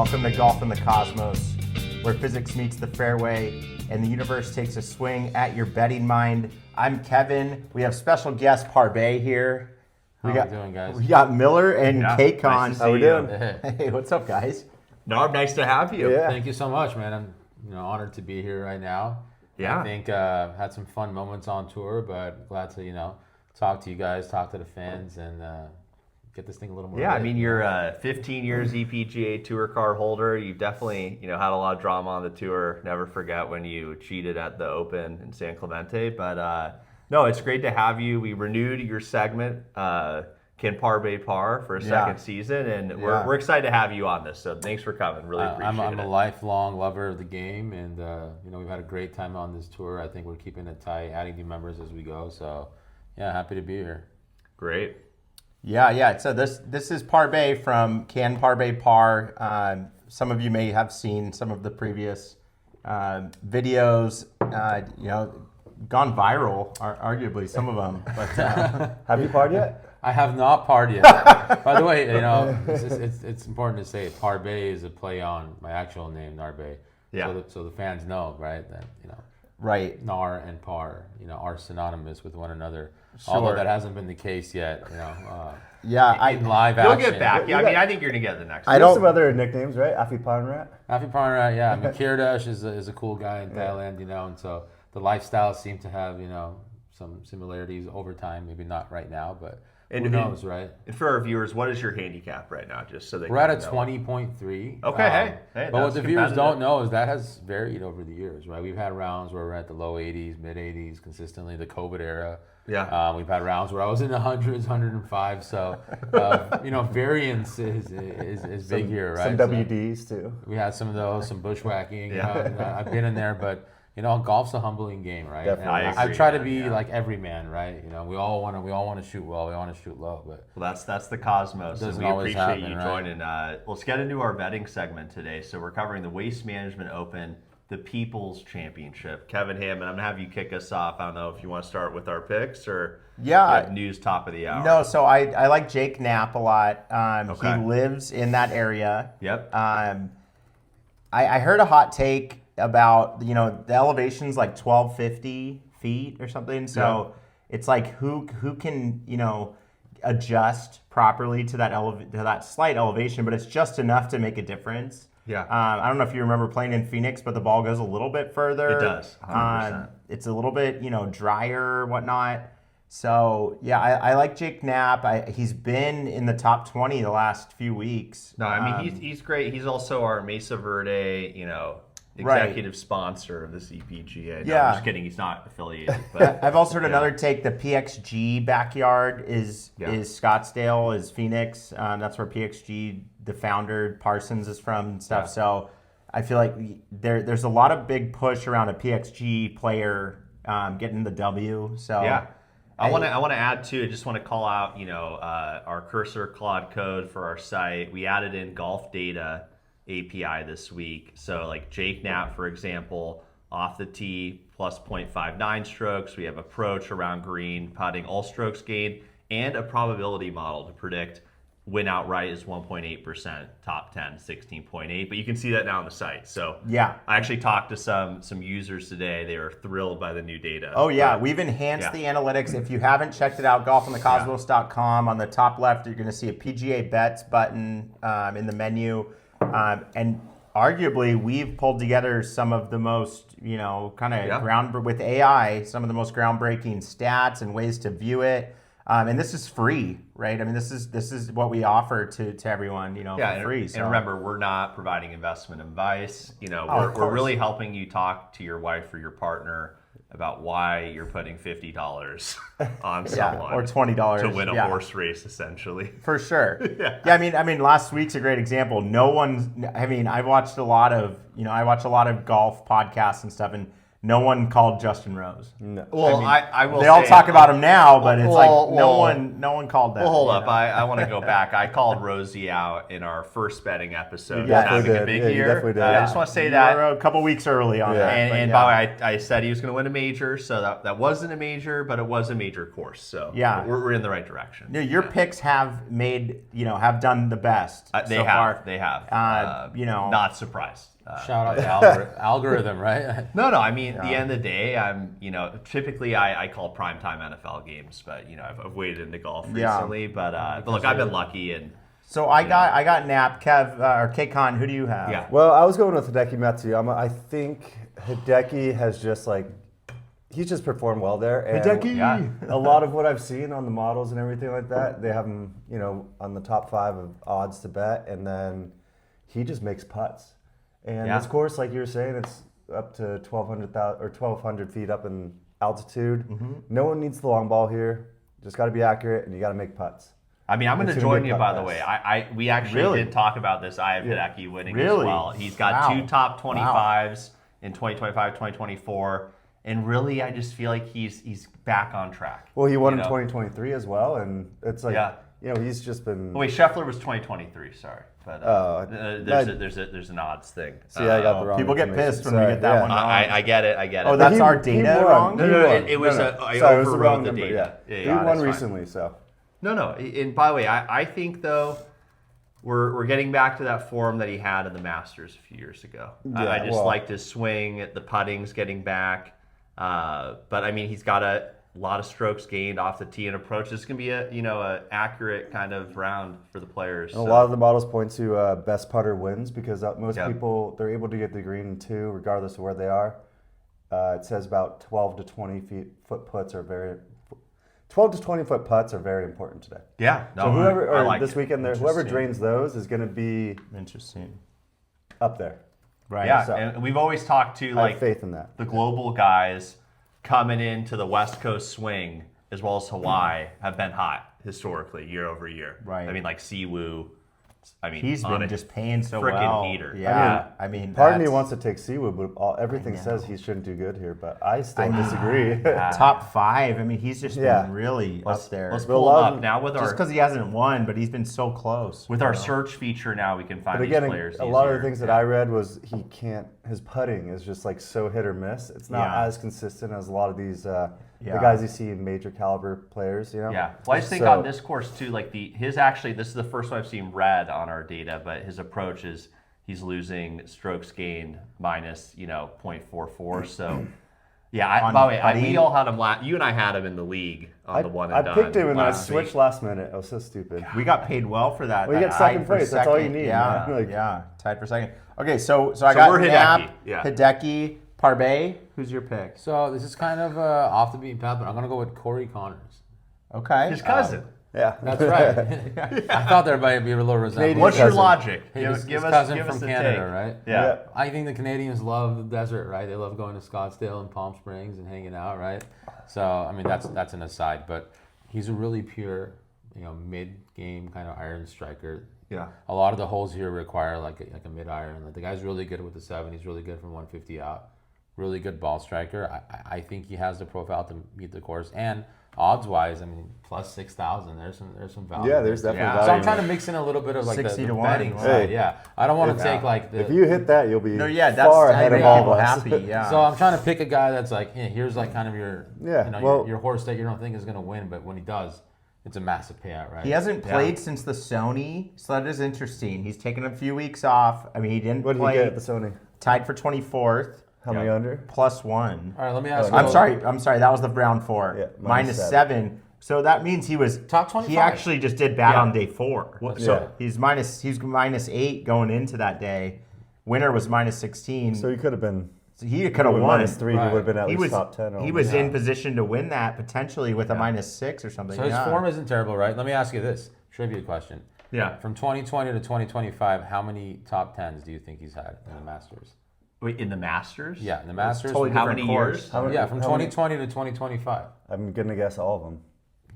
Welcome to Golf in the Cosmos, where physics meets the fairway and the universe takes a swing at your betting mind. I'm Kevin. We have special guest Parbeh here. How are we doing, guys? We got Miller and Kcon. Nice How we doing? Hey. Hey, what's up, guys? No, nice to have you. Yeah. Thank you so much, man. I'm honored to be here right now. Yeah. I think had some fun moments on tour, but glad to talk to you guys, talk to the fans, and get this thing a little more. Yeah, lit. I mean, you're 15 years EPGA Tour card holder. You've definitely, had a lot of drama on the tour. Never forget when you cheated at the Open in San Clemente. But no, it's great to have you. We renewed your segment, Can Parbeh Par, for a second season, and we're excited to have you on this. So thanks for coming. Really appreciate it. I'm a lifelong lover of the game, and we've had a great time on this tour. I think we're keeping it tight, adding new members as we go. So yeah, happy to be here. Great. Yeah. So this is Parbeh from Can Parbeh Par. Some of you may have seen some of the previous videos. Gone viral, arguably some of them. But have you parred yet? I have not parred yet. By the way, it's important to say Parbeh is a play on my actual name, Narbeh. Yeah. So the fans know, right, that right. Nar and Par, are synonymous with one another. Sure. Although that hasn't been the case yet, Yeah, in live You'll action. get back. Yeah, I mean, I think you're going to get the next I one. don't- Some other nicknames, right? Afi Panrat. Afi Parnrat, yeah. I mean, Kirdash is a cool guy in Thailand, and so the lifestyles seem to have, some similarities over time. Maybe not right now, but who knows, right? And for our viewers, what is your handicap right now, just so they We're at a know? 20.3. Okay, hey, but what that's the viewers competitive. don't know is that has varied over the years, right? We've had rounds where we're at the low 80s, mid 80s consistently, the COVID era. Yeah. We've had rounds where I was in the hundreds, 105. So, variance is big here, right? Some So WDs too. we had some of those, some bushwhacking. Yeah. I've been in there, but golf's a humbling game, right? Definitely. And I I agree, try to man, be yeah. like every man, right? We all want to shoot well, we want to shoot low, but Well, that's the Cosmos, and Doesn't we always appreciate happen, you right? joining. Let's get into our betting segment today. So we're covering the Waste Management Open, the People's Championship. Kevin Hammond, I'm going to have you kick us off. I don't know if you want to start with our picks or news top of the hour. No, so I like Jake Knapp a lot. Okay. He lives in that area. Yep. I heard a hot take about the elevation's like 1,250 feet or something. So it's like who can adjust properly to that slight elevation, but it's just enough to make a difference. Yeah. I don't know if you remember playing in Phoenix, but the ball goes a little bit further. It does, 100%. It's a little bit drier, whatnot. So yeah, I like Jake Knapp. He's been in the top 20 the last few weeks. No, I mean, he's great. He's also our Mesa Verde, executive sponsor of this EPGA. No, Yeah. I'm just kidding. He's not affiliated. But I've also heard another take. The PXG backyard is Scottsdale, is Phoenix. That's where PXG, the founder, Parsons, is from and stuff. Yeah. So I feel like there's a lot of big push around a PXG player getting the W. So yeah. I want to add too. I just want to call out, our Cursor Claude code for our site. We added in golf data API this week. So like Jake Knapp, for example, off the tee plus 0.59 strokes. We have approach around green, putting, all strokes gained, and a probability model to predict win outright is 1.8%, top 10 16.8. But you can see that now on the site. So yeah, I actually talked to some users today. They were thrilled by the new data. Oh yeah, we've enhanced the analytics. If you haven't checked it out, golfinthecosmos.com. On the top left, you're going to see a PGA Bets button in the menu. And arguably, we've pulled together some of the most, with AI, some of the most groundbreaking stats and ways to view it. And this is free, right? I mean, this is what we offer to everyone, for free. And remember, we're not providing investment advice. We're really helping you talk to your wife or your partner about why you're putting $50 on someone or $20 to win a horse race, essentially. For sure. I mean, last week's a great example. I watched a lot of golf podcasts and stuff, and no one called Justin Rose. No. Well, I will. They all say- talk about him now, but it's Well, like no one called that. Well, hold you up. know? I want to go back. I called Rosie out in our first betting episode. You definitely having a did. big Yeah, you year. definitely did. I just want to say You that. were a couple weeks early on Yeah. that. And by the way, I said he was going to win a major, so that wasn't a major, but it was a major course. So Yeah. we're in the right direction. No, your picks have made have done the best They so have. far. They have. Not surprised. Shout out to algorithm, right? No. I mean, at the end of the day, I'm. Typically I call primetime NFL games, but I've waded into golf Yeah. recently. But look, I've been lucky, and So I got Nap, Kev, or Kcon. Who do you have? yeah. Well, I was going with Hideki Matsuyama. I think Hideki has just he's just performed well there. And Hideki! Yeah. A lot of what I've seen on the models and everything like that, they have him, on the top 5 of odds to bet, and then he just makes putts. And Yeah. this course, like you were saying, it's up to 1,200 feet up in altitude. Mm-hmm. No one needs the long ball here. Just got to be accurate, and you got to make putts. I mean, I'm going to It's gonna join be you, a by the putt way. fest. We actually Really? did talk about this. I have Hideki winning as Really? well. He's got Wow. 2 top 25s in 2025, 2024. And really, I just feel like he's back on track. Well, he won You in know? 2023 as well, and it's like, Yeah. he's just been. Oh, wait, Scheffler was 2023, sorry. But there's an odds thing. See, I got the wrong People get information. pissed when we Sorry, get that yeah. one wrong. I get it. Oh, It. that's He- our he data won. wrong? No, He no, won. it was No, I Sorry, it was the overrode wrong the number. data. Yeah. He that's won fine. recently, so. No. And by the way, I think though we're getting back to that form that he had in the Masters a few years ago. I Yeah, just well- liked his swing. The putting's getting back, but I mean he's got a lot of strokes gained off the tee and approach. This is gonna be a accurate kind of round for the players. A lot of the models point to best putter wins because most Yep. people, they're able to get the green in 2 regardless of where they are. It says about 12 to 20 foot putts are 12 to 20 foot putts are very important today. Yeah, no, So whoever, I or like this it. weekend, whoever Interesting. drains those is going to be Interesting. up there. Right. Yeah, So- and we've always talked to I like have faith in that. the global guys coming into the West Coast swing as well as Hawaii have been hot historically year over year. Right. I mean, like Siwoo. I mean, He's on been a just paying so frickin' well. heater. Yeah. I mean, Part of me that's wants to take Siwoo, but everything says he shouldn't do good here. But I still know. disagree. top 5. I mean, he's just Yeah. been really up there. Let's But a pull lot him of- up now with Just our because he hasn't won, but he's been so close. with our search feature. Now we can find But these again, players. a lot of the easier. things that I read was his putting is just like so hit or miss. It's not Yeah. as consistent as a lot of these the Yeah. guys you see in major caliber players. Yeah. Well, I just think So- on this course too, like this is the first one I've seen red on our data, but his approach is he's losing strokes gained minus 0.44. So yeah. On By the way, putting- we all had him. You and I had him in the league on the one and I done. picked him and I last week. switched last minute. I was so stupid. We got paid well for that. Well, you That get second tied for place. That's all you second. need, Yeah, man. Like- yeah, tied for second. Okay, so I got we're Hideki, Nap, yeah. Hideki, Parbeh. Who's your pick? So this is kind of off the beaten path, but I'm gonna go with Corey Connors. Okay. His cousin. Yeah, That's right. I thought there might be a little resemblance. Canadian What's your cousin. logic? His give us cousin give from us the Canada, take. right? Yeah. I think the Canadians love the desert, right? They love going to Scottsdale and Palm Springs and hanging out, right? So I mean that's an aside, but he's a really pure, mid-game kind of iron striker. Yeah. A lot of the holes here require like a mid iron. Like the guy's really good with the 7. He's really good from 150 out. Really good ball striker. I think he has the profile to meet the course. And odds wise, I mean, plus 6,000. There's some value. Yeah, there's definitely Yeah. value. So I'm in trying that. to mix in a little bit of like 60 the to 1. betting Hey. side. Yeah, I don't want to take like the. If you hit that, you'll be No, yeah, that's far I ahead of make all people of us. happy. Yeah. So I'm trying to pick a guy that's like, here's like kind of your, Yeah, well- your horse that you don't think is going to win, but when he does, it's a massive payout, right? he hasn't played since the Sony, so that is interesting. He's taken a few weeks off. I mean, he didn't What did play. he get at the Sony? Tied for 24th, How many under? +1. All right, let me ask you. I'm sorry. That was the round 4. Yeah, minus minus 7. So that means he was Top 25. He actually just did bad Yeah. on day 4. So- So he's minus 8 going into that day. Winner was minus 16. So he could have been. So he could have won. minus 3. Right. He would have been at He least was top 10. He was in position to win that potentially with a minus 6 or something. So his yeah. form isn't terrible, right? Let me ask you this trivia question. Yeah. From 2020 to 2025, how many top 10s do you think he's had in the Masters? Wait, in the Masters? Yeah, in the Masters. totally How different many course. years? How many- Yeah, from how many- 2020 to 2025. I'm gonna guess all of them.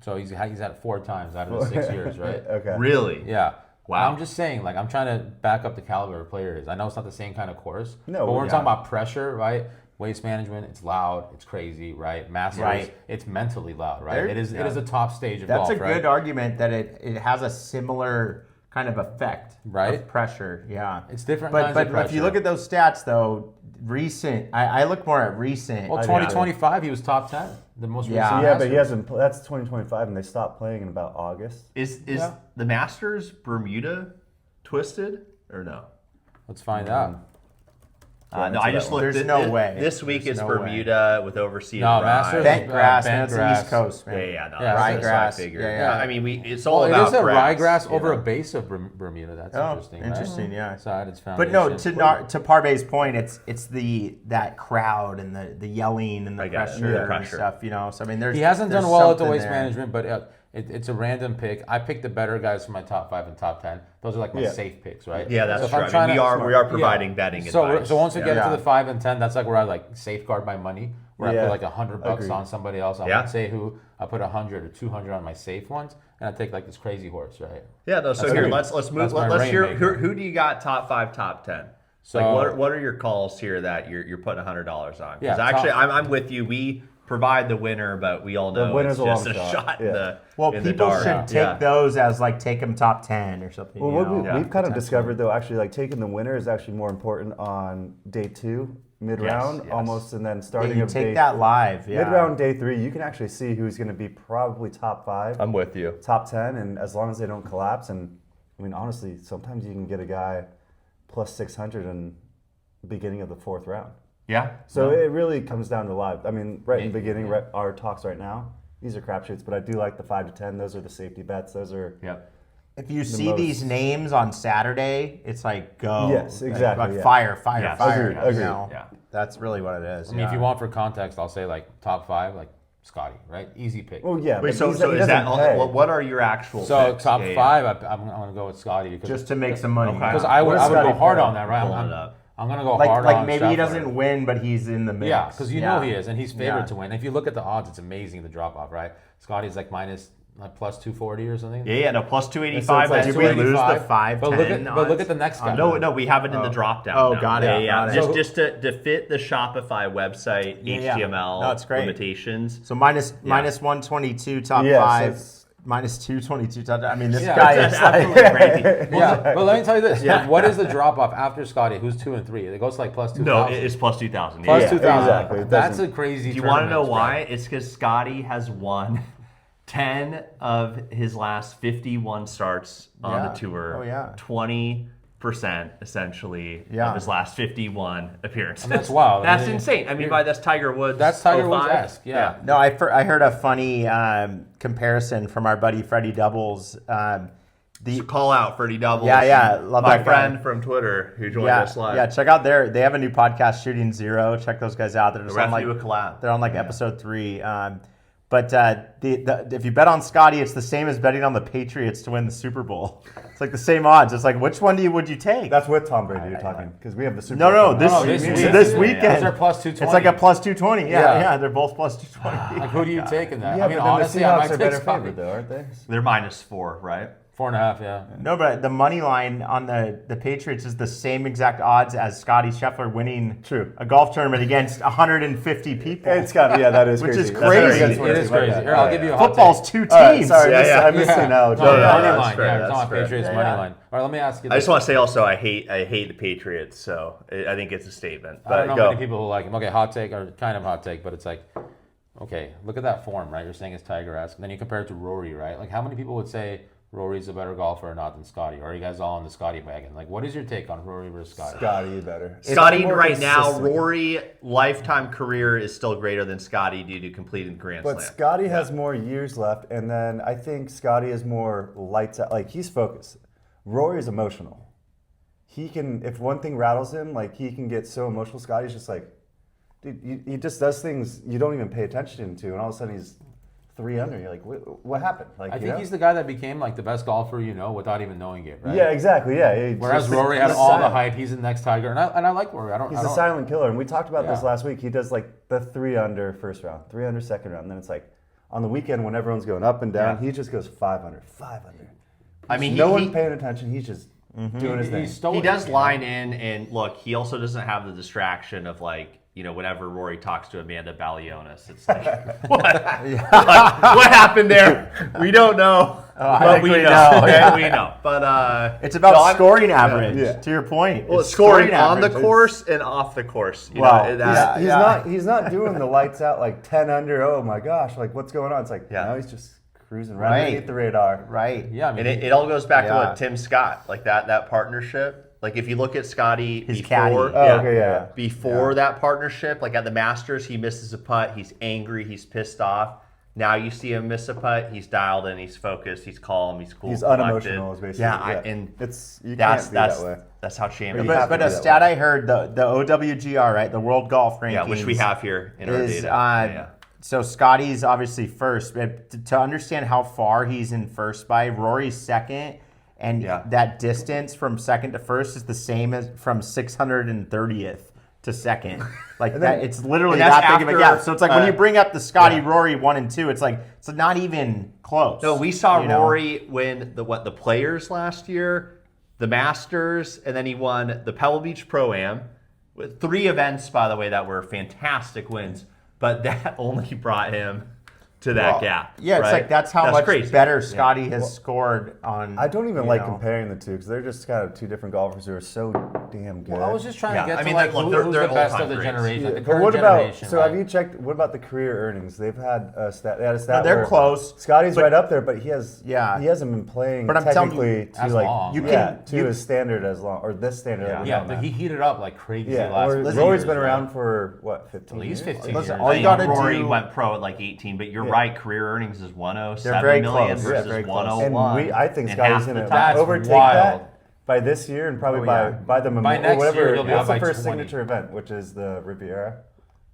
So he's had it 4 times out of the 6 years, right? Okay. Really? Yeah. Wow. I'm just saying, I'm trying to back up the caliber of player is. I know it's not the same kind of course, No, but we're yeah. talking about pressure, right? Waste management, it's loud, it's crazy, right? Masters, Right. it's mentally loud, right? There- It is a top stage of That's golf, a right? good argument that it has a similar kind of effect Right? of pressure. Yeah. It's different But kinds of if you pressure. look at those stats though, recent. I look more at recent. Well, I do. 2025, he was top 10, the most Yeah. recent. Yeah, but Masters. he hasn't. That's 2025, and they stopped playing in about August. Is Yeah. the Masters Bermuda twisted or no? Let's find out. No, I just looked. There's no way. This week There's is no way. Bermuda with overseas. No, rye. Masters- Bent grass, bent man. It's the grass. East Coast, man. No, Yeah, that's ryegrass. what I figured. Yeah, yeah. I mean, it's all Well, it about is a grass, ryegrass you over a know? base of Bermuda. That's Oh, interesting. right? interesting, yeah. Side its But no, foundation. to Parbeh's point, it's that crowd and the yelling and the I got it. pressure Yeah. and Pressure. stuff. So I mean, there's He hasn't there's done well at the something waste there. management, but it's a random pick. I picked the better guys for my top 5 and top 10. Those are like my Yeah. safe picks, right? Yeah, that's So if true. I'm I trying mean, to- we are providing betting So advice. once we get Yeah. to the 5 and 10, that's like where I like safeguard my money. Where I Yeah. put like $100 Agreed. on somebody else. I Yeah. won't say who. I put 100 or 200 on my safe ones, and I take like this crazy horse, right? Yeah, no. So That's here, good. let's move. That's my Let's hear rainmaker. who do you got top 5, top 10? So- Like what are your calls here that you're putting $100 on? Because Yeah, actually, top- I'm with you. We provide the winner, but we all know winner's it's a just long a shot. shot in Yeah. the Well, in the people dark. should take Yeah. those as like take them top 10 or something. Well, you what know? Yeah. we've kind of discovered though, actually, like taking the winner is actually more important on day 2, mid round, yes. almost, and then Yeah, starting you of take day that live. Yeah. mid round day 3. You can actually see who's going to be probably top 5, I'm with you. top 10, and as long as they don't collapse. And I mean, honestly, sometimes you can get a guy plus 600 in the beginning of the 4th round. Yeah. So it really comes down to live. I mean, right in the beginning, right, our talks right now, these are crapshoots, but I do like the 5 to 10. Those are the safety bets. Those are Yep. If you see most- these names on Saturday, it's like go. Yes, Like- exactly, Like yeah. fire, Yes. fire. Agreed, agreed. Yeah. That's really what it is. I mean, if you want for context, I'll say like top 5, like Scottie, right? Easy pick. well, yeah. Wait, but so he is that doesn't pay. what are your actual So picks? top Yeah, yeah. 5, I'm going to go with Scottie because just to make some money. Okay. because I would What does go Scottie hard pay? on that, right? Pulling it up. I'm going to go like hard like on maybe he Scheffler. doesn't win, but he's in the mix. Yeah, because you know he is, and he's favored Yeah. to win. If you look at the odds, it's amazing the drop off, right? Scottie's like plus 240 or something. Yeah, no, plus 285. So it's like, That's Did we what- lose the 285? 5, But 10 look odds? at the next guy. No, we have it in the drop down. Oh, now. got it, Yeah, got yeah. it. Just to fit the Shopify website Yeah, yeah. HTML No, it's great. limitations. So minus 122 top Yeah, so 5, it's- minus 222 top. I mean, this Yeah. guy That's is like. absolutely crazy. Yeah, but let me tell you this. Yeah. What is the drop off after Scottie, who's 2 and 3? It goes like plus 2,000. No, it's plus 2,000. Plus Yeah. 2,000. exactly. It That's a doesn't- crazy. Do you want to know tournament why? spread. It's because Scottie has won 10 of his last 51 starts on Yeah. the tour. Oh, yeah. 20% essentially Yeah. of his last 51 appearances. And that's wild. That's I mean, insane. I mean, by that's Tiger Woods. That's Tiger 05. Woods-esque, yeah. No, I heard a funny comparison from our buddy Freddie Doubles. So call out Freddie Doubles. Yeah, love my that guy. friend from Twitter who joined us live. Yeah, check out they have a new podcast, Shooting Zero. Check those guys out. They're just We're on gonna like have to do a collab. they're on like episode 3. But if you bet on Scottie, it's the same as betting on the Patriots to win the Super Bowl. It's like the same odds. It's like, which one would you take? That's with Tom Brady you're talking, because we have the Super No, Bowl. this, No, this this week. weekend. Those are plus 220. It's like a plus 220. Yeah, Yeah. yeah, they're both plus 220. Like, who do you take in that? Yeah, I mean, but then honestly, the I Seahawks might are take better Scottie. favored, though, aren't they? They're -4, right? 4.5, yeah. No, but the money line on the Patriots is the same exact odds as Scottie Scheffler winning True. a golf tournament against 150 people. It's got, yeah, that is Which crazy. is That's very crazy. good sports It is team. crazy. Okay. Here, I'll give you a hot Football's take. 2 teams. All right, sorry, Yeah, I missed the analogy. No, Yeah, money that's line. fair, Yeah, it's that's on fair. Patriots Yeah, money yeah. line. All right, let me ask you I this. just want to say also I hate the Patriots, so I think it's a statement. I don't But know go. many people who like him. Okay, hot take or kind of hot take, but it's like, okay, look at that form, right? You're saying it's Tiger-esque. Then you compare it to Rory, right? Like, how many people would say Rory's a better golfer or not than Scottie? Or are you guys all on the Scottie wagon? Like, what is your take on Rory versus Scottie? Scottie better. Scottie More right now, consistent. Rory lifetime career is still greater than Scottie due to completing the Grand But Slam. Scottie has more years left, and then I think Scottie is more lights out. Like, he's focused. Rory is emotional. He can, if one thing rattles him, like, he can get so emotional. Scottie's just like, dude, he just does things you don't even pay attention to, and all of a sudden he's 3 under. You're like, what happened? Like, I you think know? he's the guy that became like the best golfer you know without even knowing it, right? Yeah, exactly. Yeah. He Whereas just- Rory had he's all the silent. hype. He's the next Tiger, and I like Rory. He's I a don't, silent killer, and we talked about this Yeah. last week. He does like the 3 under first round, 3 under second round, and then it's like on the weekend when everyone's going up and down, Yeah. he just goes 5 under, 5 under. I mean, no he- one he- paying attention. He's just doing his thing. He's stolen He does it, line in, and look, he also doesn't have the distraction of like whenever Rory talks to Amanda Balionis, it's like, what happened there? We don't know, but we know. Yeah. We know. But It's about no, scoring average. Yeah. To your point, well, It's scoring on the average. course and off the course. Well, He's not doing the lights out like 10 under. Oh my gosh, like what's going on? It's like no, he's just cruising right underneath the radar. Right. Yeah, I mean, And it all goes back to Yeah. what Tim Scott, like that partnership. Like if you look at Scottie His before, caddy. Oh, okay, yeah. before that partnership, like at the Masters, he misses a putt, he's angry, he's pissed off. Now you see him miss a putt, he's dialed in, he's focused, he's calm, he's cool, He's collected. unemotional, is basically. And it's you that's can't be that way. that's how champions. You have But to a be that stat I heard, the OWGR, right, the World Golf Rankings, yeah, which we have here in our is data. so Scottie's obviously first, but to understand how far he's in first by, Rory's second, and that distance from second to first is the same as from 630th to second. Like that, it's literally and that's that big of a after, gap. So it's like when you bring up the Scottie, Rory 1 and 2, it's like it's not even close. No, we saw you know? Rory win the Players last year, the Masters, and then he won the Pebble Beach Pro-Am with 3 events, by the way, that were fantastic wins. But that only brought him to that gap. Yeah, it's right? like that's how much crazy. better Scottie has scored on. I don't even you like know. comparing the two because they're just kind of two different golfers who are so damn good. well, I was just trying Yeah, to get I to mean, like look, who's they're the best all-time of the greats. generation. Yeah, Like the but current what about generation, so right? have you checked? What about the career earnings? They've had a stat. They had a stat. they're where close, Scottie's but- right up there, but he hasn't been playing But I'm telling you, technically to as like long. You to his standard as long or this standard. that we're Yeah, talking but about. he heated up like crazy Yeah, last or few Rory's years, been right? around for what 15 At least years? 15 Listen, years. all you I gotta think Rory do- went pro at like 18, but you're right. Career earnings is 107 They're very million close. Yeah, versus very close. 101. And I think and Scottie's half going the to time. That's overtake wild. that by this year and probably Oh, yeah. by the By next whatever. year, he'll be What's up the by first 20. signature event, which is the Riviera?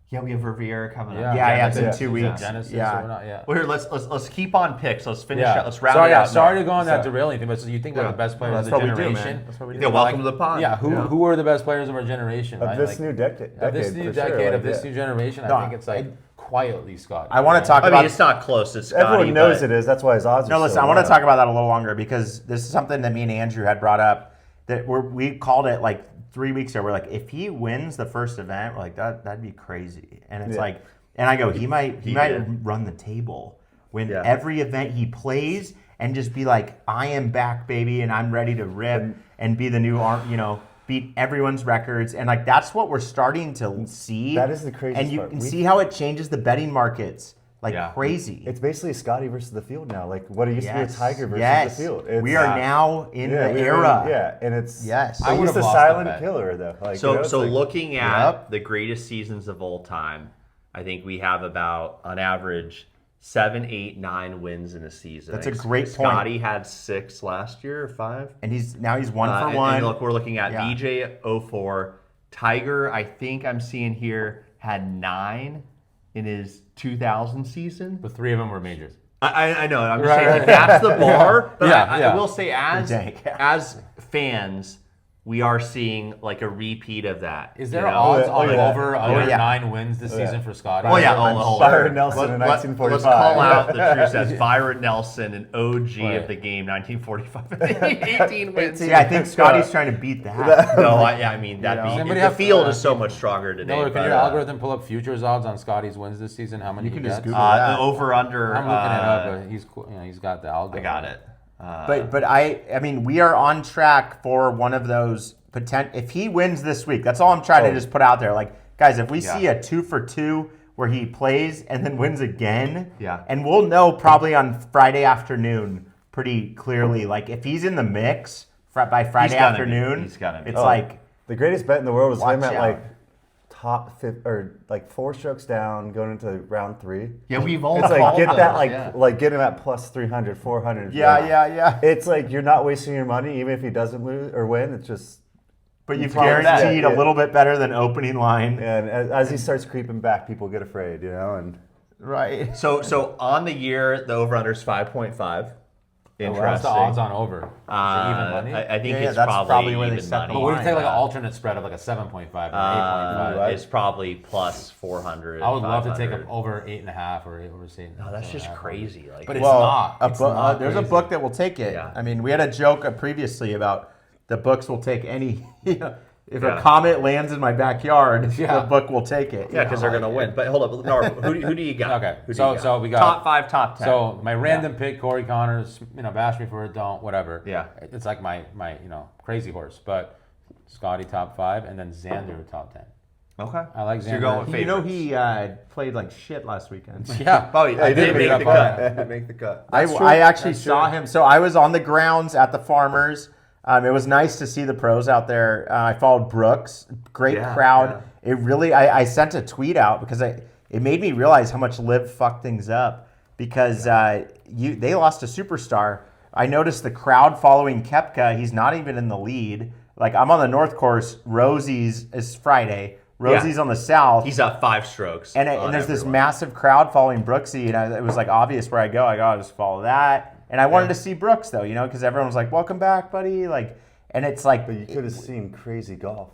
Yeah, we have Riviera coming up. Yeah, it's in Genesis, 2 weeks. Genesis, Yeah. or not, yeah. Well, here, let's keep on picks. Let's finish Yeah. out. Let's round sorry, it out. Sorry to go on that So- derailing thing, but so you think about the best players That's of what the we do, generation? man. That's what we do. Yeah, welcome to the pod. Yeah, who are the best players of our generation? Of right? this Like, new decade. of this new for sure, decade, like, of this yeah. new generation, No, I think it's like quietly Scott. I want to talk I about. mean, it's not close. It's Scottie, Everyone knows but it is. That's why his odds are No, so listen, I want to low. talk about that a little longer because this is something that me and Andrew had brought up that we called it like 3 weeks ago. We're like, if he wins the first event, we're like that'd be crazy. And it's like, and I go, he might did. run the table, win Yeah. every event he plays, and just be like, I am back, baby, and I'm ready to rip and be the new beat everyone's records. And like that's what we're starting to see. That is the craziest And you part. can see how it changes the betting markets like Yeah. crazy. It's basically Scottie versus the field now. Like what it used to be a Tiger versus yes. the field. It's, We are now in the we're era. Yeah, and it's Yes. I He's would've the lost that silent bet. killer though. Like, so it's so like- looking at Yep. the greatest seasons of all time, I think we have about on average 7, 8, 9 wins in a season. That's I a think great point. Scottie had 6 last year or 5. And he's 1 for And 1. look, we're looking at Yeah. VJ 04. Tiger, I think I'm seeing here, had 9 in his 2000 season. But 3 of them were majors. I know. I'm just saying like, that's the bar. But Yeah, I yeah. will say Dank. as fans, we are seeing like a repeat of that. Is there you know? odds Oh, on yeah. over Oh, under yeah. 9 wins this season for Scottie? Oh yeah, Byron- hold Byron on. Nelson in Let's 1945. call out the true stats. Byron Nelson, an OG Right. of the game, 1945. 18 wins. Yeah, I think Scottie's trying to beat that. No, I mean that'd know? be. Somebody The have- field is so much stronger today. Miller, can but, your algorithm pull up futures odds on Scottie's wins this season? How many You he can just gets? Google that. the over under. I'm looking it up, but he's cool. He's got the I algorithm. got it. But I mean, we are on track for one of those if he wins this week, that's all I'm trying to just put out there. Like, guys, if we see a 2 for 2 where he plays and then wins again, and we'll know probably on Friday afternoon pretty clearly. Like, if he's in the mix by Friday afternoon, he's gotta be. it's like the greatest bet in the world was him Watch at out. like top 5 or like 4 strokes down going into round 3. Yeah, we've all It's like called get that those, like get him at plus 300, 400. yeah. It's like you're not wasting your money even if he doesn't lose or win. It's just But you've probably guaranteed bet, a little bit better than opening line. and as he starts creeping back, people get afraid, and Right. So on the year, the over under is 5.5. What's Interesting. the odds on over? Is it even money? I think Yeah, it's that's probably, probably where they even set money. the but what if you take like an Yeah. alternate spread of like a 7.5 or 8.5? It's probably plus 400. I would love to take 500. an over 8.5 or over 8. No, that's just crazy. Like, But it's Well, not. It's not there's a crazy. book that will take it. Yeah. I mean, we had a joke previously about the books will take any. if a comet lands in my backyard, the book will take it. Yeah, because they're going to win. But hold up, Nor, who do you got? Okay, Who do you got? so we got top 5, top 10. So my random pick, Corey Connors. Bash me for it, don't, whatever. Yeah. It's like my crazy horse. But Scottie top 5, and then Xander top 10. Okay. I like Xander. So you're going with You know favorites. he played like shit last weekend. Yeah. Oh, yeah, I did make the cut. cut. Did make the cut. I actually saw him. So I was on the grounds at the Farmers. It was nice to see the pros out there. I followed Brooks. Great crowd. Yeah. It really. I sent a tweet out because it made me realize how much Liv fucked things up because they lost a superstar. I noticed the crowd following Koepka. He's not even in the lead. Like I'm on the North Course. Rosie's is Friday. Rosie's on the South. He's up 5 strokes. And there's this massive crowd following Brooksy, and it was like obvious where I go. I go, I'll just follow that. And I wanted to see Brooks though, because everyone was like, "Welcome back, buddy!" Like, and it's like, But you could have seen crazy golf.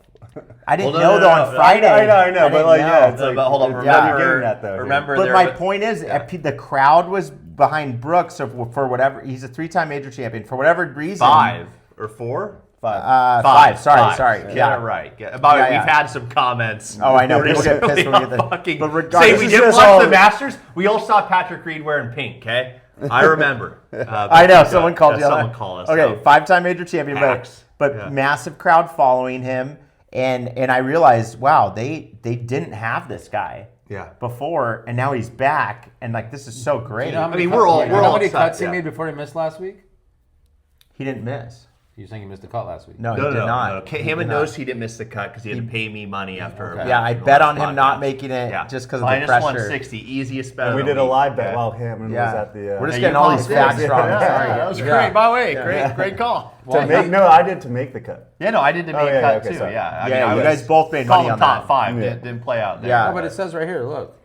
I didn't Well, know though on Friday. I know, but like, yeah, it's like, but hold on, you're remember, getting that though. remember But there my was- point is, the crowd was behind Brooks. So for whatever, he's a 3-time major champion. For whatever reason, 5 or 4. 5. Five. Sorry. Get Yeah. it right. About Yeah, we've yeah. had some comments. Oh, I know. People get recently pissed when we get on the. fucking But say regardless, we is didn't just watch all- the Masters. We all saw Patrick Reed wearing pink. Okay, I remember. I know someone called you. Someone called us. Okay, out. 5-time major champion, Hacks. but massive crowd following him, and I realized, wow, they didn't have this guy Yeah. before, and now he's back, and like this is so great. how many we're all- cuts- we're how all many upset, cuts he yeah. made before he missed last week? He didn't miss. You're saying he missed a cut last week? No, he did not. No. Hammond knows he didn't miss the cut because he had to pay me money after. Okay. Yeah, I the bet last on him not podcast. making it Yeah. just because of the Minus pressure. 160, easiest bet. And we of the did a week. live bet Yeah. while Hammond was at the. We're just Hey, getting you all called these it. facts Yeah, wrong. yeah, Sorry. that was Yeah. great. By the way, great call. Well, No, I did to make the cut. Yeah, no, I did the main yeah, cut okay, too. sorry. Yeah, I Yeah, mean, I you was guys both made calling money on top that. 5. Yeah. Didn't play out there. Yeah. No, but it says right here. Look,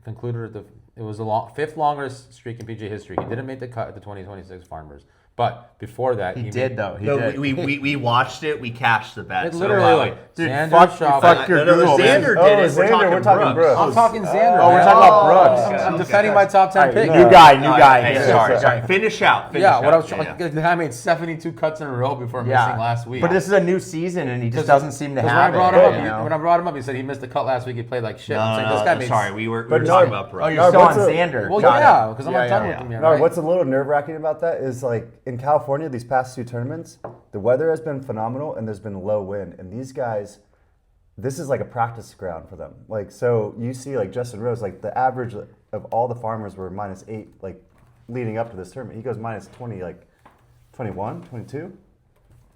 concluded it was the 5th longest streak in PGA history. He didn't make the cut at the 2026 Farmers, but before that, He did though. He No, did. we watched it. We cashed the bet. It so, literally like Dude, Xander fuck shot. your no, Google, man. Xander Oh, did it. Xander, we're talking Brooks. I'm talking Xander. Oh, we're man. talking about Brooks. I'm Okay. defending my top 10 All right, pick. new guy. Hey, Yeah. sorry. Finish out. Yeah, what I was Yeah, trying. The guy made 72 cuts in a row before Yeah. missing last week. But this is a new season, and he just doesn't seem to Because have when I brought it. him up, when I brought him up, he said he missed the cut last week. He played like shit. I'm saying, this guy made. Sorry, we were But talking no- about Oh, Brooks. you're No, still on what's a- Xander. Well, Got yeah, it. because I'm Yeah, not done yeah, with him yet. No, Right? what's a little nerve-wracking about that is like in California, these past 2 tournaments, the weather has been phenomenal and there's been low wind. And these guys, this is like a practice ground for them. Like, so you see like Justin Rose, like the average of all the Farmers were -8, like leading up to this tournament. He goes -20, like 21, 22.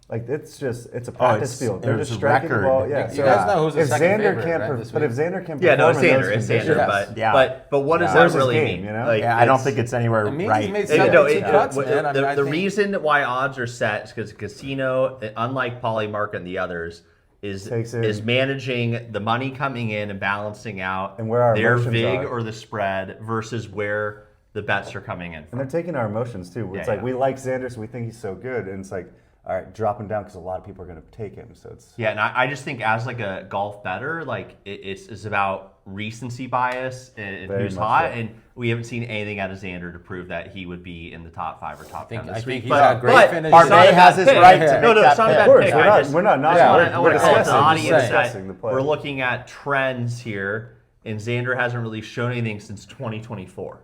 Like it's a practice field. They're it's just a striking the record. ball. Yeah, You guys know who's the if second Xander favorite, can't, right, this but if week? Xander can Yeah, no, perform in Xander. those It's conditions, Xander. Yeah. But what does Where's that his really game, mean? you know? Like, Yeah, I don't think it's anywhere It means right. he made It- 72 no, cuts, the, man. I mean, I the think- reason why odds are set is because Casino, unlike Polymarket and the others, is Takes in- managing the money coming in and balancing out And where our their emotions vig are. or the spread versus where the bets are coming in and from. they're taking our emotions too. It's Yeah, like yeah. we like Xander, so we think he's so good, and it's like, all right, drop him down because a lot of people are going to take him. So it's Yeah, and I just think as like a golf bettor, like it's about recency bias and Very who's much hot, so. and we haven't seen anything out of Xander to prove that he would be in the top 5 or top 10 I this think week. he's had great finishes. it's not Parbeh a has bad his pick. right to no, make it's that not a pick. bad Of course, pick. we're I not- just- we're not I we're want to call it discussing, the just audience discussing the that play. we're looking at trends here, and Xander hasn't really shown anything since 2024.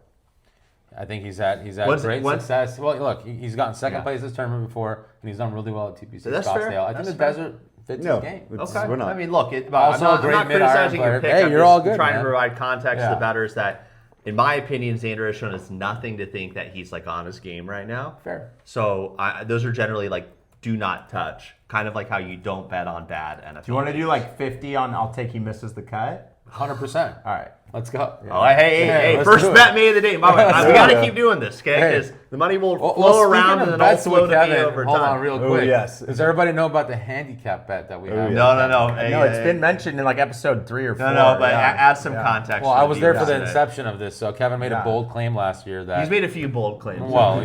I think he's had What's- great what's- success. Well, look, he's gotten second Yeah. place this tournament before, and he's done really well at TPC That's Scottsdale. fair. I think That's the fair. desert fits No, his game. it's- Okay. we're not. I mean, look, I'm Also a not great mid-iron criticizing your player. pick. Hey, I'm you're just all good, trying man. to provide context to Yeah. the bettors that, in my opinion, Xander has shown us nothing to think that he's like on his game right now. Fair. So those are generally like do not touch, kind of like how you don't bet on bad NFL. Do you want to do like 50 on I'll take he misses the cut? 100%. All right. Let's go. Oh, hey, Yeah, hey, let's first do it. bet me of the day. By the way, we do got to it. keep doing this, okay? Hey. Because the money will Well, flow speaking around of and then all bets flow with to me Kevin, over hold time. on real Oh, quick. yes. Does everybody know about the handicap bet that we have? yeah. No. Hey, No, it's hey. been mentioned in like episode 3 or 4. No, but yeah. add some Yeah. context. Well, to I was there for viewers the today. inception of this. So Kevin made a Yeah. bold claim last year that He's made a few bold claims. well,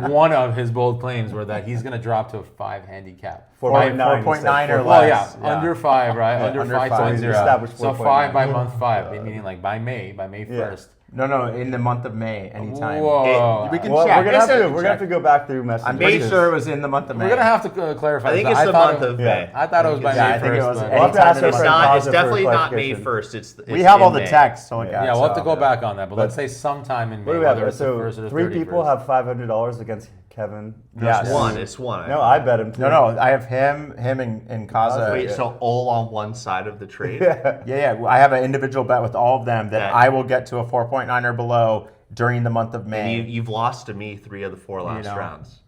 one of his bold claims were that he's going to drop to a 5 handicap. 4.9 4.9 or Well, less. yeah, under 5, right? Yeah, under under 5.0. five. Established So 4.9. 5 by month 5, meaning like by May 1st. No, in the month of May, anytime. Whoa. We can Well, check. we're gonna Check. have to go back through messages. I'm pretty sure it was in the month of May. We're gonna have to clarify. I think this. it's the thought month it- of May. I thought it was by Yeah, May I think it 1st, was but- We'll have to ask our It's friend not. It's Kaza for definitely not May clarification. 1st. It's We have all in the May. text to look at. Yeah, we'll have to so- go back on that, but let's say sometime in May. What do we whether have? it's the So 1st or the 3 people 31st. have $500 against Kevin. Yes. It's one. No, I bet him too. No, I have him, and Kaza. Wait, so all on one side of the trade? Yeah. I have an individual bet with all of them that Yeah. I will get to a 4.9 or below during the month of May. And you've lost to me 3 of the 4 last know. rounds.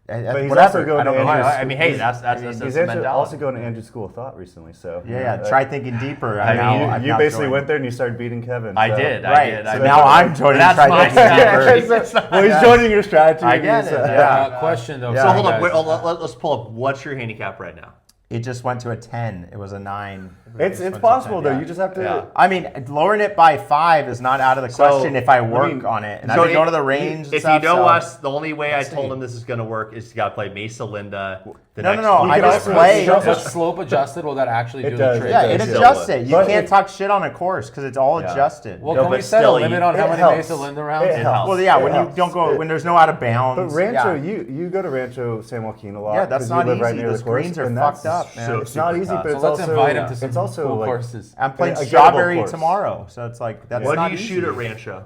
But he's Whatever. also going I don't to know. Andrew's. I mean, hey, that's He's the also mentality. going to Andrew's School of Thought recently, so Yeah. Try thinking deeper. I mean, know. you basically went there and you started beating Kevin. I so- did. Right. I So did. now I'm joining. That's Try my Thinking Deeper. strategy. Well, he's joining your strategy. I get He's, it, yeah. Question though. Yeah. So for hold you on. guys. Wait, let's pull up. What's your handicap right now? It just went to a 10. It was a 9. It's possible though. Yeah. You just have to. Yeah. I mean, lowering it by 5 is not out of the question if I work on it. And I've been going to the range. and If stuff, you know so- us, the only way I Let's told see. him this is going to work is you got to play Mesa Linda. No. next I week. just also- play. Show- But slope adjusted, will that actually It do does, the trick? Yeah, It it does. adjusts it. You But can't it- talk shit on a course because it's all Yeah. adjusted. Well, No, can we but set a still, limit on it how many helps. Mesa Linda rounds? It helps. Well, yeah, It when you helps. don't go, when there's no out of bounds. But Rancho, yeah. you go to Rancho San Joaquin a lot. Yeah, that's 'cause not you live right easy. near Those the course, greens are and fucked that's- up, man. so It's not super easy, tough. but So it's let's also invite him to some it's also cool like courses. I'm playing a gettable Strawberry course. tomorrow, so it's like that's What not do you easy. shoot at Rancho?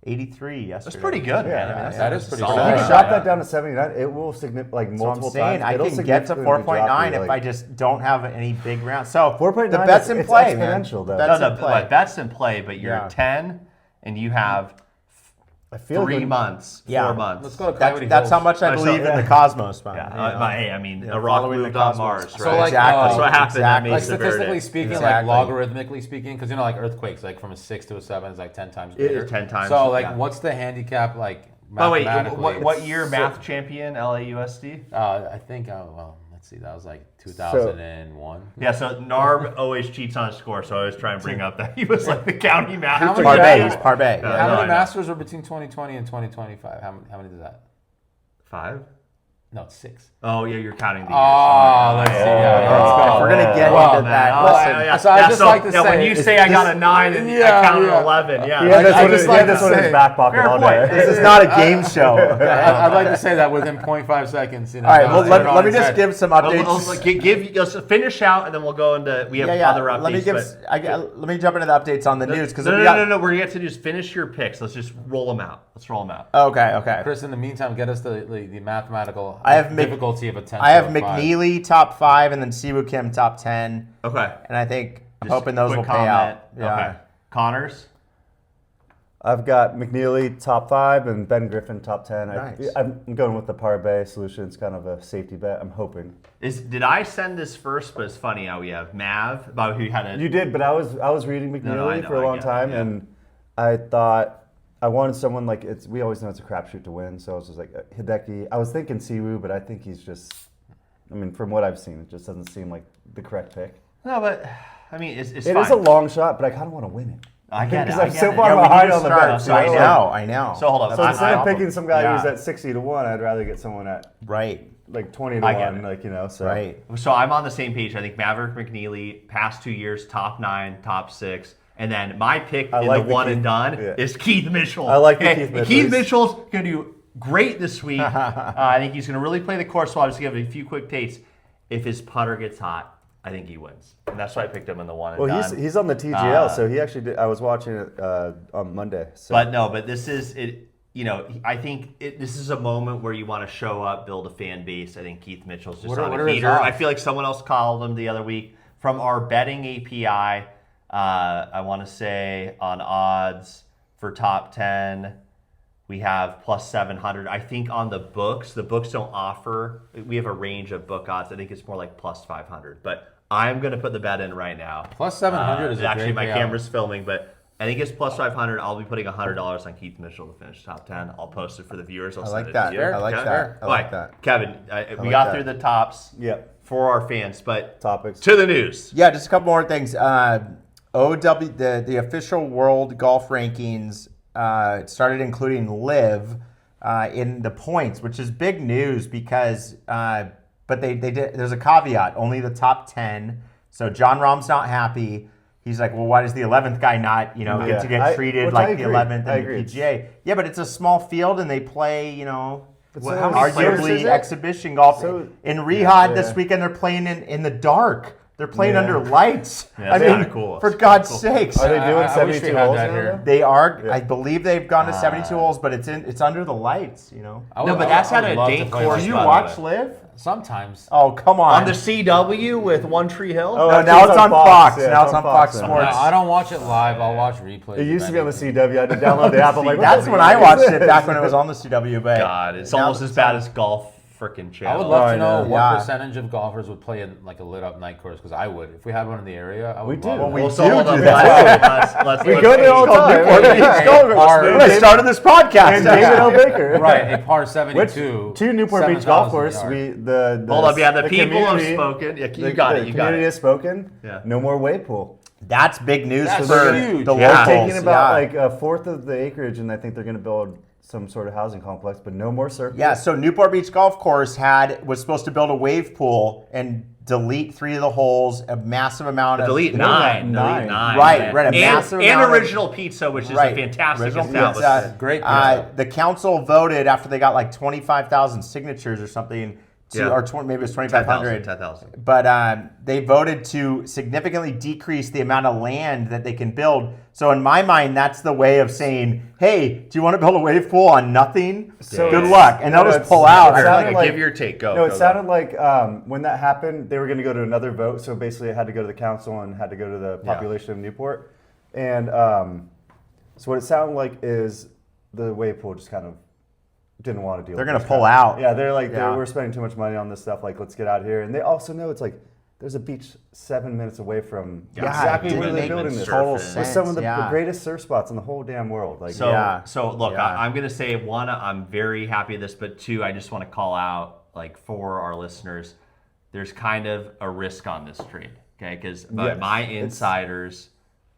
83 yesterday. That's pretty good, man. I mean, That is pretty solid. good. If you Yeah. shot that down to 79, it will like That's what I'm multiple saying. times. I It'll can get to significantly drop 4.9 you, if like- I just don't have any big rounds. So 4.9 the bet's is- in it's play, man. exponential, though. Bet's No, in play. but that's in play. But you're Yeah. 10, and you have I feel 3 good. months, Yeah. 4 months. Let's go to Coyote That's how Hills. much I Myself, believe in yeah. the cosmos, man. Yeah, you know? but hey, I mean, Yeah, a rock following the moved on cosmos. Mars, right? So, like, Exactly. That's what happened Exactly. at Like Mesa statistically Verde. speaking, Exactly. like logarithmically speaking, because you know, like earthquakes, like from a 6 to a 7 is like 10 times It bigger. is 10 times, So, like, yeah. what's the handicap like? Oh wait, mathematically? what year math champion LAUSD? I think. Well, let's see. That was like 2001. Yeah, so Narb always cheats on score, so I always try and bring up that he was like the county math. How many Parbeh. Yeah. He's Parbeh. Yeah. Yeah. How no, I many know. Masters are between 2020 and 2025? How many is that? 5? No, it's 6. Oh yeah, you're counting the years. Oh, let's see. Yeah, Let's go. If we're gonna get Well, into man, that, Oh, listen. yeah, yeah. So I Yeah, just like to when say, you say I got a 9 and Yeah, I counted yeah. 11, yeah. He had this I one, just he had like this to one in his say- back pocket Fair all point. day. This is not a game show. I'd like to say that within 0.5 seconds. You know, All right, no, well, it's let on me its just head. give some updates. Let's finish out, and then we'll go into. We have other updates. Let me give. but- Let me jump into the updates on the news because no. We're gonna get to just finish your picks. Let's just roll them out. Let's roll them out. Okay. Chris, in the meantime, get us the mathematical I have difficulty of a 10. I have to a 5. McNeely top 5 and then Siwoo Kim top 10, Okay. and I think I'm Just hoping those quick will pay comment. out. Yeah. Okay. Connors. I've got McNeely top 5 and Ben Griffin top 10. Nice. I'm going with the Parbeh solution. It's kind of a safety bet. I'm hoping. Did I send this first? But it's funny how we have Mav about who had a. You did, but I was reading McNeely No, I know, for a I long get it, time, yeah. and I thought I wanted someone like it's. We always know it's a crapshoot to win, so I was just like Hideki. I was thinking Siwoo, but I think he's just. I mean, from what I've seen, it just doesn't seem like the correct pick. No, but I mean, it's It fine. is a long shot, but I kind of want to win it. I get it. Because I I'm get so it. far Yeah, we behind need to on the start, bet. so I know. So hold on. So instead of I- picking some guy Yeah. who's at 60 to 1, I'd rather get someone at Right. like 20 to I get 1, it. like, you know. So Right. So I'm on the same page. I think Maverick McNeely, past 2 years, top 9, top 6. And then my pick I in like the the one Keith- and done yeah. is Keith Mitchell. I like the Okay, Keith Mitchell. Keith Mitchell's going to do great this week. I think he's going to really play the course well. I'll just give a few quick takes. If his putter gets hot, I think he wins. And that's why I picked him in the one and Well, done. he's on the TGL, so he actually did. I was watching it on Monday. So. But this is it. You know, I think this is a moment where you want to show up, build a fan base. I think Keith Mitchell's just What on are a his heater. odds? I feel like someone else called him the other week from our betting API. I want to say on odds for top 10, we have plus 700. I think on the books don't offer. We have a range of book odds. I think it's more like plus 500. But I'm going to put the bet in right now. Plus 700 is a actually great my payout. camera's filming, but I think it's plus 500. I'll be putting $100 on Keith Mitchell to finish top 10. I'll post it for the viewers. I'll I send like it that. to you. I like Okay? that. I All like right, that. Kevin, we like got that. through the tops yeah, for our fans, but topics. to the news. Yeah, just a couple more things. The official world golf rankings started including Liv in the points, which is big news because but they did. There's a caveat: only the top 10. So John Rahm's not happy. he's like, well, why does the 11th guy not, get to get treated which I like the agree. 11th I in the agree. PGA? Yeah, but it's a small field and they play, Well, how many players is arguably it? exhibition golf. So- in Riyadh this Yeah. weekend, they're playing in the dark. They're playing Yeah. under lights. Yeah, I that's mean, kinda cool. for That's God's cool. sakes. Are they doing I wish we 72 had holes that now, here. though? They are. Yeah. I believe they've gone to 72 holes, but it's under the lights. No, but that's at a date course, Do you by the watch way. Live? Sometimes. Oh, come on. On the CW with One Tree Hill? Oh, No, actually, now it's on Fox. Yeah, Now it's on Fox now. Sports. No, I don't watch it live. I'll watch replays. It used to be on the if CW. I had to download the app. I'm like, That's when I watched it back when it was on the CW. But God, it's now almost as bad as golf freaking I channel. would love Oh, to know I know. what Yeah. percentage of golfers would play in like a lit up night course, because I would. If we had one in the area, I would. We do. love Well, it. we Well, do so hold on, do that. let's We go there all the time. Newport Beach Golf Par- Course. I started this podcast. And David L. Baker. Right, a par Which 72. to Newport Beach Golf 7,000 Course, yard. Hold up, yeah, the people have community- spoken. Yeah, you the- got the it, you got community it. has spoken. Yeah. No more wave pool. That's big news That's for huge. the Yeah. locals. They're taking about yeah. like a fourth of the acreage, and I think they're going to build some sort of housing complex, but no more surf. Yeah, so Newport Beach Golf Course was supposed to build a wave pool and delete 3 of the holes, a massive amount of Delete nine. nine. Right, man. right, a And, massive and amount of- original pizza, which is a fantastic Original establishment. pizza. Great pizza. The council voted after they got like 25,000 signatures or something, Yeah. or maybe it was 2,500. 10,000. But they voted to significantly decrease the amount of land that they can build. So in my mind, that's the way of saying, "Hey, do you want to build a wave pool on nothing? So Good it's- luck," and they'll no, just it's- pull out. it Here, sounded like- give your take. Go. No, it go, sounded like when that happened, they were going to go to another vote. So basically, it had to go to the council and had to go to the population of Newport. And so what it sounded like is the wave pool just kind of didn't want to deal. They're with gonna this pull crap. out. Yeah, they're like, Yeah. we're spending too much money on this stuff. Like, let's get out of here. And they also know it's like there's a beach 7 minutes away from Yeah, exactly it where didn't they're make building this. total With sense. With some of the yeah. greatest surf spots in the whole damn world. Like, So, Yeah. so look, Yeah. I'm going to say, one, I'm very happy with this, but two, I just want to call out, like, for our listeners, there's kind of a risk on this trade, okay? Because Yes. my It's- insiders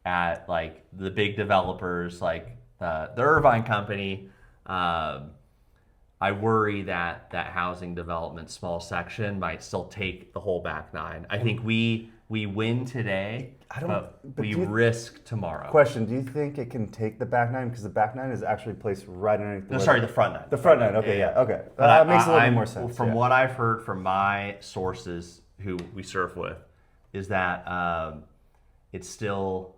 at, like, the big developers, like the Irvine Company, I worry that that housing development small section might still take the whole back 9. I think we win today, but but we do you- risk tomorrow. question: do you think it can take the back 9? Because the back 9 is actually placed right underneath. No, sorry, the front 9. The front 9. Okay, yeah, okay. But That makes a little bit I'm- more sense. From yeah. what I've heard from my sources who we surf with, is that it still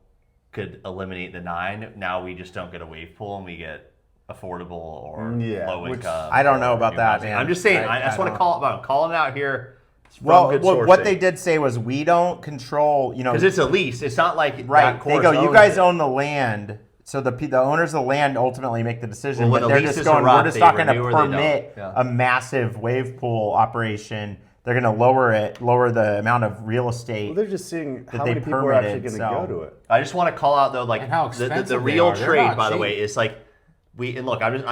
could eliminate the 9. Now we just don't get a wave pool and we get affordable or Yeah, low which- income. I don't know or about new that, housing. man. I'm just saying. I I just want to don't- I'm calling it out here. It's from Well, good what sourcing. they did say was we don't control, because it's a lease. It's not like right. that They course go, you owns guys it. own the land, so the owners of the land ultimately make the decision. Well, when but the they're leases just going, are up, we're just they not going to renew or they don't. permit Yeah. a massive wave pool operation. They're going to lower the amount of real estate. Well, they're just seeing that how they many people are actually permitted, going to so- go to it. I just want to call out though, like And how the expensive they real are. They're trade, not by the cheap. way, is like I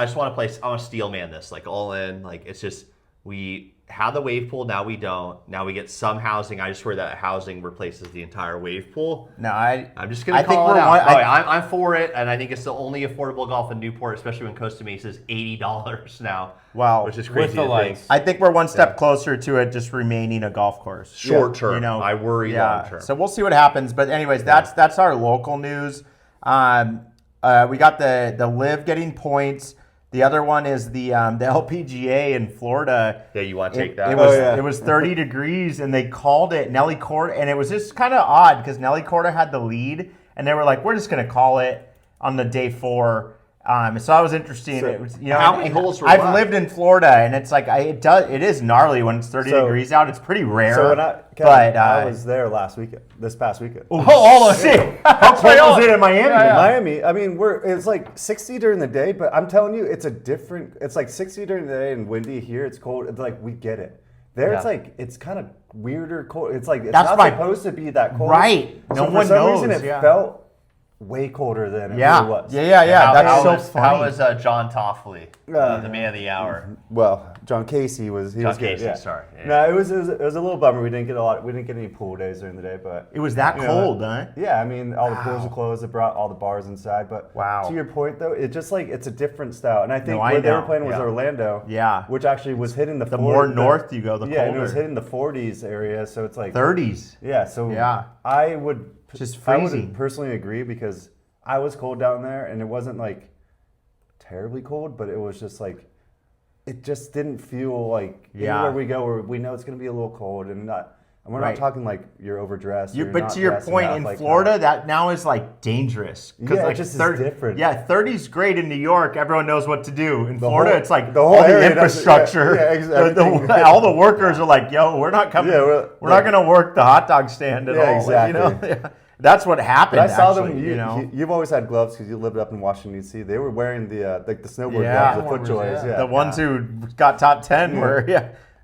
just want to play. I want to steel man this, like all in. Like it's just we have the wave pool, now we don't. Now we get some housing. I just swear that housing replaces the entire wave pool. No, I'm just gonna I think call it we're out. one- Oh, yeah, I'm for it, and I think it's the only affordable golf in Newport, especially when Costa Mesa is $80 now. Wow. which is With crazy the to think. lights. I think we're one step closer to it just remaining a golf course. Short term, I worry long term. So we'll see what happens. But anyways, that's our local news. We got the Live getting points. The other one is the LPGA in Florida. Yeah, you want to take that? It was 30 degrees, and they called it Nelly Corda, and it was just kind of odd because Nelly Corda had the lead, and they were like, "We're just going to call it on the day 4." So that was interesting. So It was, how many holes were I've left? lived in Florida, and it's like it is gnarly when it's 30 So- degrees out. It's pretty rare. So when I was there this past weekend. oh shit! How cold was it in Miami? Miami, I mean, it's like 60 during the day, but I'm telling you, it's like 60 during the day and windy. Here it's cold. It's like, we get it. There it's Yeah. like, it's kind of weirder cold. It's like, it's That's not my- supposed to be that cold. Right. So No for one some knows, reason, it yeah. felt way colder than it Yeah. really was. Yeah. How- That's how so was, funny. How was John Toffley, the man of the hour? Well, John Casey was good. Casey, yeah. sorry. Yeah. No, it was a little bummer. We didn't get any pool days during the day, but It was that you know, cold, huh? Yeah, I mean, all the pools are closed. They brought all the bars inside, but Wow. to your point though, it's just like it's a different style. And I think No, I where they were know. playing was Yeah. Orlando, Yeah. which actually was hitting the more north you go, the yeah, and it was colder. hitting the 40s area. So it's like 30s. Yeah, so Yeah. I would Just I freezing. wouldn't personally agree because I was cold down there, and it wasn't like terribly cold, but it was just like it just didn't feel like anywhere we go where we know it's going to be a little cold, and we're not talking like you're overdressed. But to your point, in Florida, that now is like dangerous. Yeah, like it just is different. Yeah, 30's great in New York. Everyone knows what to do. In Florida, it's like the whole all the area infrastructure. All the workers are like, yo, we're not coming. Yeah, we're not going to work the hot dog stand at all. Exactly. You know? That's what happened. But I saw actually, them. You've always had gloves because you lived up in Washington D.C. They were wearing the like the snowboard gloves, the FootJoys. Yeah. The ones who got top 10 were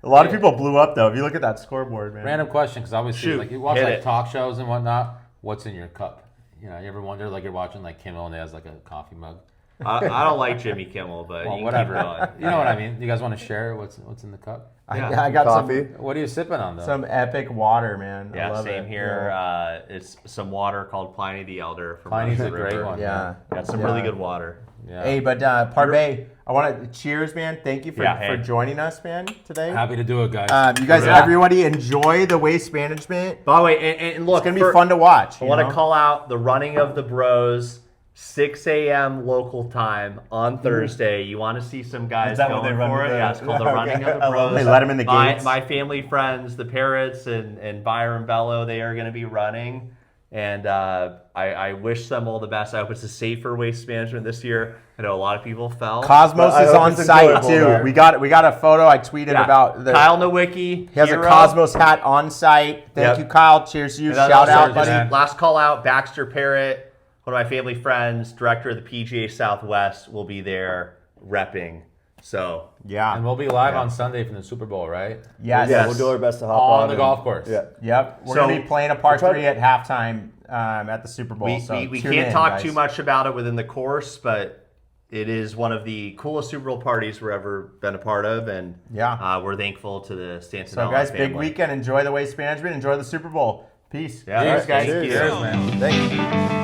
A lot of people blew up though. If you look at that scoreboard, man. Random question, because obviously, like you watch like talk shows and whatnot. What's in your cup? You know, you ever wonder like you're watching like Kimmel and he has like a coffee mug. I don't like Jimmy Kimmel, but Well, you whatever. Keep going. You know what I mean? You guys want to share what's in the cup? I got coffee. What are you sipping on though? some epic water, man. I Yeah, love same it. here. Yeah. It's some water called Pliny the Elder from Pliny's the a great river. one. Yeah. Got some really good water. Yeah. Hey, but Parbeh, I want to cheers, man. Thank you for joining us, man, today. Happy to do it, guys. You guys, everybody, enjoy the waste management. By the way, and look, It's gonna be fun to watch. I want to call out the running of the bros. 6 a.m. local time on Thursday. You want to see some guys going for it? Yeah, it's called the running of the bros. They let them in the gates. My family friends, the Parrots and Byron Bello, they are going to be running. And I wish them all the best. I hope it's a safer waste management this year. I know a lot of people fell. Cosmos is on site too. We got a photo I tweeted about. Kyle Nowicki. He has a Cosmos hat on site. Thank you, Kyle. Cheers to you. Shout out, buddy. Last call out, Baxter Parrott. One of my family friends, director of the PGA Southwest, will be there repping. So and we'll be live on Sunday from the Super Bowl, right? Yes. We'll do our best to hop on the golf course. Yeah. Yep. We're gonna be playing a par 3 at halftime at the Super Bowl. We can't talk too much about it within the course, but it is one of the coolest Super Bowl parties we've ever been a part of, and we're thankful to the Stanton. So guys, big weekend. Enjoy the waste management. Enjoy the Super Bowl. Peace. Yeah, cheers, guys. Cheers, man. Thank you.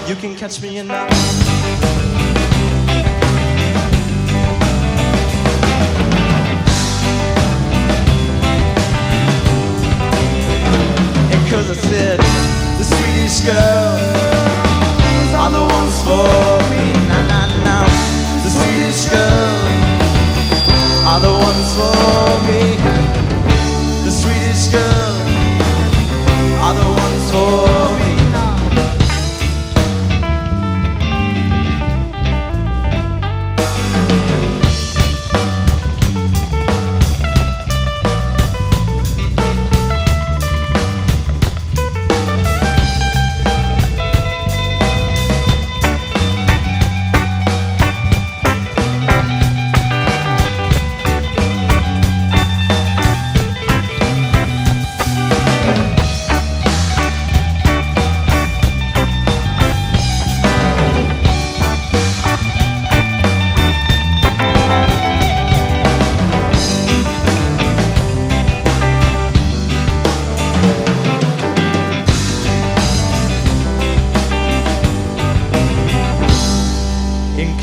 You can catch me in the cause I said the Swedish girls are the ones for me. Nah, nah, nah. The Swedish girls are the ones for me. The Swedish girls are the ones for me.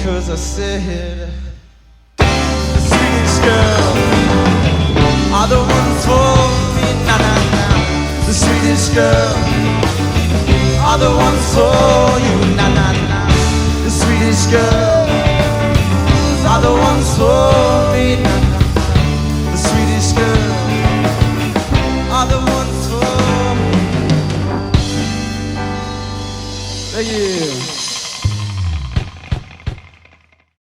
Cause I said the Swedish girls are the ones for me. Nah, nah, nah. The Swedish girls are the ones for you. Nah, nah, nah. The Swedish girls are the ones for me. Nah, nah. The Swedish girls are the ones for me. Thank you.